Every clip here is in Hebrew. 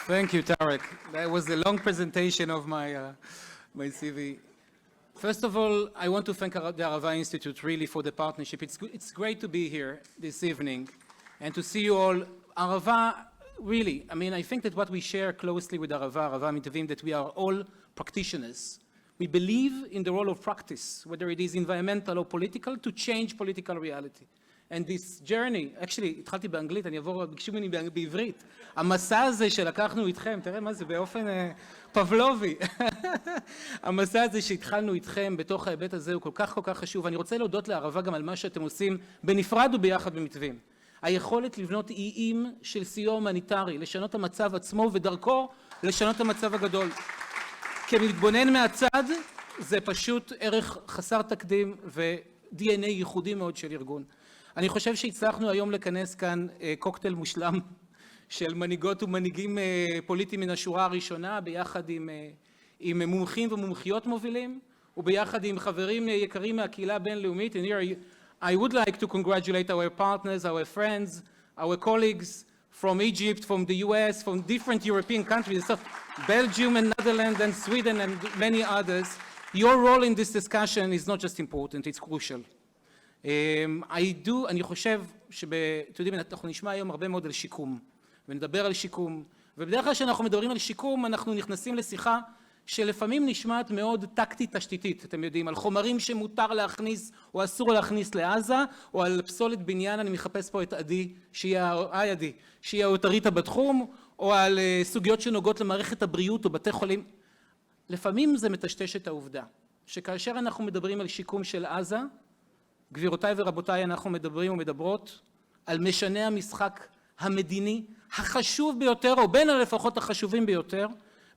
Thank you, Tarek. That was a long presentation of my CV. First of all, I want to thank the Arava Institute really for the partnership. It's great to be here this evening and to see you all. Arava, really, I mean, I think that what we share closely with Arava Mitavim, that we are all practitioners. We believe in the role of practice, whether it is environmental or political, to change political reality. And this journey, actually, התחלתי באנגלית, אני אעבור, ביקשו ממני בעברית. המסע הזה שלקחנו איתכם, תראה מה זה, באופן פבלובי. המסע הזה שהתחלנו איתכם בתוך ההיבט הזה הוא כל כך חשוב. אני רוצה להודות לערבה גם על מה שאתם עושים בנפרד וביחד במתווים. היכולת לבנות איים של סיוע הומניטרי, לשנות המצב עצמו ודרכו לשנות את המצב הגדול. כמתבונן מהצד, זה פשוט ערך חסר תקדים ו-DNA ייחודי מאוד של ארגון. אני חושב שהצלחנו היום לכנס כאן קוקטייל מושלם של מנהיגות ומנהיגים פוליטיים מן השורה הראשונה, ביחד עם מומחים ומומחיות מובילים, וביחד עם חברים יקרים מהקהילה הבינלאומית. And here I would like to congratulate our partners, our friends, our colleagues from Egypt, from the US, from different European countries, so Belgium and Netherlands and Sweden and many others. Your role in this discussion is not just important, it's crucial. אני חושב אתם יודעים, אנחנו נשמע היום הרבה מאוד על שיקום, ונדבר על שיקום, ובדרך כלל כשאנחנו מדברים על שיקום, אנחנו נכנסים לשיחה שלפעמים נשמעת מאוד טקטית תשתיתית, אתם יודעים, על חומרים שמותר להכניס או אסור להכניס לעזה, או על פסולת בניין, אני מחפש פה את עדי, שהיא האוטוריטה בתחום, או על סוגיות שנוגעות למערכת הבריאות או בתי חולים. לפעמים זה מטשטש את העובדה, שכאשר אנחנו מדברים על שיקום של עזה, גבירותיי ורבותיי, אנחנו מדברים ומדברות על משנה המשחק המדיני החשוב ביותר, או בין הלפחות החשובים ביותר,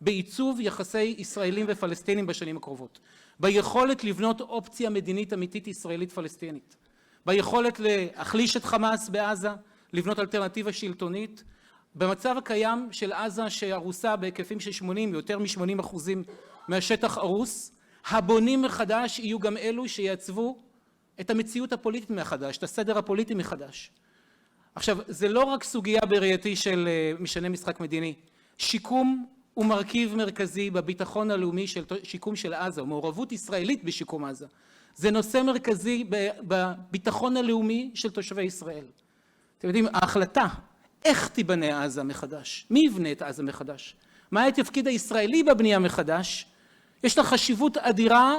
בעיצוב יחסי ישראלים ופלסטינים בשנים הקרובות. ביכולת לבנות אופציה מדינית אמיתית ישראלית פלסטינית. ביכולת להחליש את חמאס בעזה, לבנות אלטרנטיבה שלטונית. במצב הקיים של עזה שהרוסה בהיקפים של 80, יותר מ-80% מהשטח הרוס, הבונים מחדש יהיו גם אלו שיעצבו את המציאות הפוליטית מחדש, את הסדר הפוליטי מחדש. עכשיו, זה לא רק סוגיה בראייתי של משנה משחק מדיני. שיקום הוא מרכיב מרכזי בביטחון הלאומי של שיקום של עזה, או מעורבות ישראלית בשיקום עזה. זה נושא מרכזי בביטחון הלאומי של תושבי ישראל. אתם יודעים, ההחלטה, איך תיבנה עזה מחדש? מי יבנה את עזה מחדש? מה התפקיד הישראלי בבנייה מחדש? יש לה חשיבות אדירה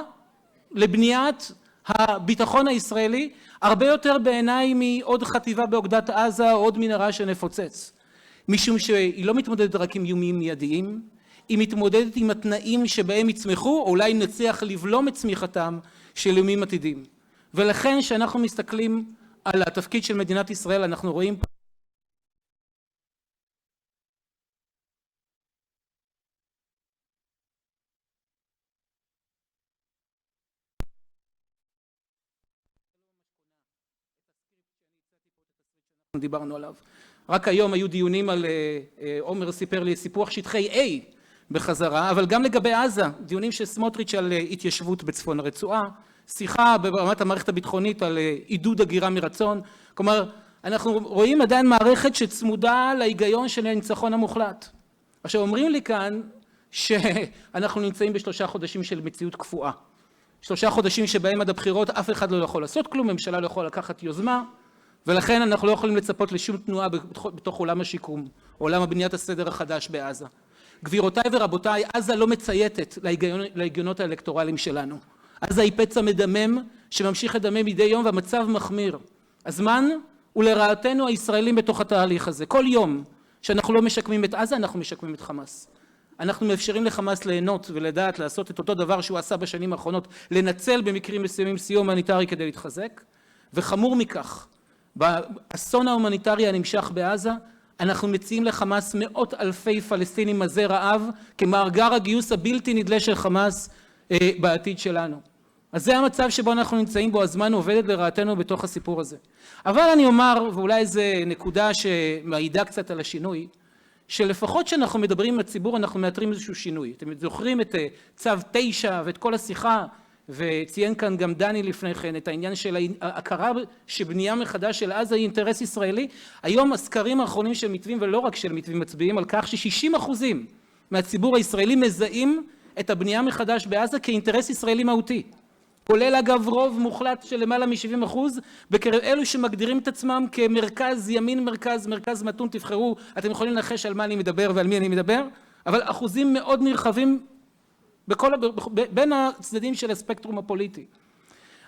לבניית הביטחון הישראלי, הרבה יותר בעיניי מעוד חטיבה באוגדת עזה או עוד מנהרה שנפוצץ. משום שהיא לא מתמודדת רק עם איומים מיידיים, היא מתמודדת עם התנאים שבהם יצמחו, או אולי נצליח לבלום את צמיחתם של איומים עתידים. ולכן כשאנחנו מסתכלים על התפקיד של מדינת ישראל, אנחנו רואים דיברנו עליו. רק היום היו דיונים על, עומר סיפר לי, סיפוח שטחי A בחזרה, אבל גם לגבי עזה, דיונים של סמוטריץ' על התיישבות בצפון הרצועה, שיחה ברמת המערכת הביטחונית על עידוד הגירה מרצון, כלומר, אנחנו רואים עדיין מערכת שצמודה להיגיון של הניצחון המוחלט. עכשיו, אומרים לי כאן שאנחנו נמצאים ב3 חודשים של מציאות קפואה. 3 חודשים שבהם עד הבחירות אף אחד לא יכול לעשות כלום, ממשלה לא יכולה לקחת יוזמה, ולכן אנחנו לא יכולים לצפות לשום תנועה בתוך עולם השיקום, עולם הבניית הסדר החדש בעזה. גבירותיי ורבותיי, עזה לא מצייתת להיגיונות האלקטורליים שלנו. עזה היא פצע מדמם שממשיך לדמם מדי יום והמצב מחמיר. הזמן הוא לרעתנו הישראלים בתוך התהליך הזה. כל יום שאנחנו לא משקמים את עזה, אנחנו משקמים את חמאס. אנחנו מאפשרים לחמאס ליהנות ולדעת לעשות את אותו דבר שהוא עשה בשנים האחרונות, לנצל במקרים מסוימים סיוע הומניטרי כדי להתחזק, וחמור מכך, באסון ההומניטרי הנמשך בעזה, אנחנו מציעים לחמאס מאות אלפי פלסטינים מזי רעב, כמאגר הגיוס הבלתי נדלה של חמאס בעתיד שלנו. אז זה המצב שבו אנחנו נמצאים בו, הזמן עובדת לרעתנו בתוך הסיפור הזה. אבל אני אומר, ואולי זו נקודה שמעידה קצת על השינוי, שלפחות שאנחנו מדברים עם הציבור, אנחנו מאתרים איזשהו שינוי. אתם זוכרים את צו 9 ואת כל השיחה וציין כאן גם דני לפני כן את העניין של ההכרה שבנייה מחדש של עזה היא אינטרס ישראלי. היום הסקרים האחרונים של מתווים ולא רק של מתווים מצביעים על כך ש60% מהציבור הישראלי מזהים את הבנייה מחדש בעזה כאינטרס ישראלי מהותי. כולל אגב רוב מוחלט של למעלה מ70% בקרב אלו שמגדירים את עצמם כמרכז ימין מרכז מתון. תבחרו, אתם יכולים לנחש על מה אני מדבר ועל מי אני מדבר, אבל אחוזים מאוד נרחבים בין הצדדים של הספקטרום הפוליטי.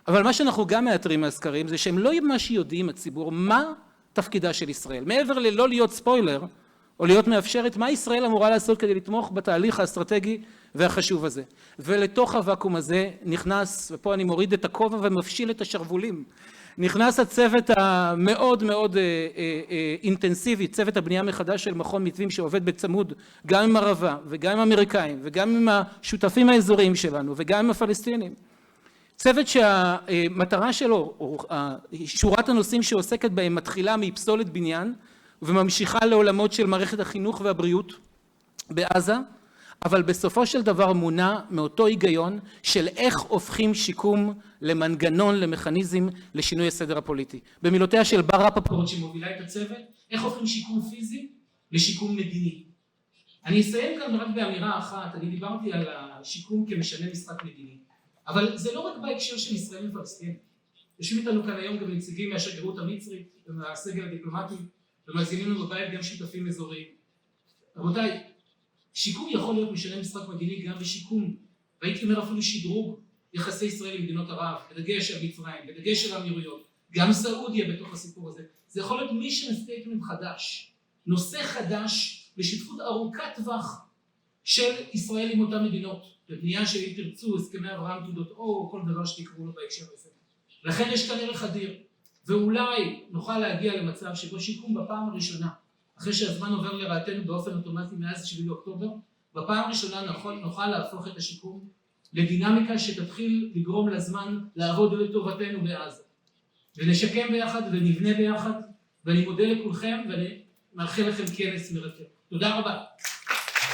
אבל מה שאנחנו גם מאתרים מהסקרים זה שהם לא ממש יודעים הציבור מה תפקידה של ישראל. מעבר ללא להיות ספוילר או להיות מאפשרת, מה ישראל אמורה לעשות כדי לתמוך בתהליך האסטרטגי והחשוב הזה. ולתוך הוואקום הזה נכנס, ופה אני מוריד את הכובע ומפשיל את השרבולים, נכנס הצוות המאוד מאוד אינטנסיבי, צוות הבנייה מחדש של מכון מתווים שעובד בצמוד גם עם ערבה וגם עם אמריקאים וגם עם השותפים האזוריים שלנו וגם עם הפלסטינים. צוות שהמטרה שלו, או שורת הנושאים שעוסקת בהם, מתחילה מפסולת בניין וממשיכה לעולמות של מערכת החינוך והבריאות בעזה, אבל בסופו של דבר מונע מאותו היגיון של איך הופכים שיקום למנגנון, למכניזם, לשינוי הסדר הפוליטי. במילותיה של בר רפפורט שמובילה את הצוות, איך הופכים שיקום פיזי לשיקום מדיני. אני אסיים כאן רק באמירה אחת, אני דיברתי על השיקום כמשנה משחק מדיני, אבל זה לא רק בהקשר של ישראל ופלסטין. יושבים איתנו כאן היום גם נציגים מהשגרירות המצרית ומהסגל הדיפלומטי, ומאזינים לנו בבית גם שותפים אזוריים. רבותיי, שיקום יכול להיות משנה משחק מדיני גם בשיקום, והייתי אומר אפילו שדרוג יחסי ישראל עם מדינות ערב, בדגש על מצרים, בדגש על האמירויות, גם סעודיה בתוך הסיפור הזה. זה יכול להיות מישן סטייטמנט חדש, נושא חדש לשותפות ארוכת טווח של ישראל עם אותן מדינות, בבנייה של אם תרצו, הסכמי אברהם תעודות אור, או כל דבר שתקראו לו בהקשר הזה. לכן יש כאן ערך אדיר, ואולי נוכל להגיע למצב שבו שיקום בפעם הראשונה, אחרי שהזמן עובר לרעתנו באופן אוטומטי מאז 7 באוקטובר, בפעם הראשונה נוכל להפוך את השיקום לדינמיקה שתתחיל לגרום לזמן לעבוד לטובתנו בעזה. ונשקם ביחד ונבנה ביחד, ואני מודה לכולכם ואני מאחל לכם כנס מרתק. תודה רבה.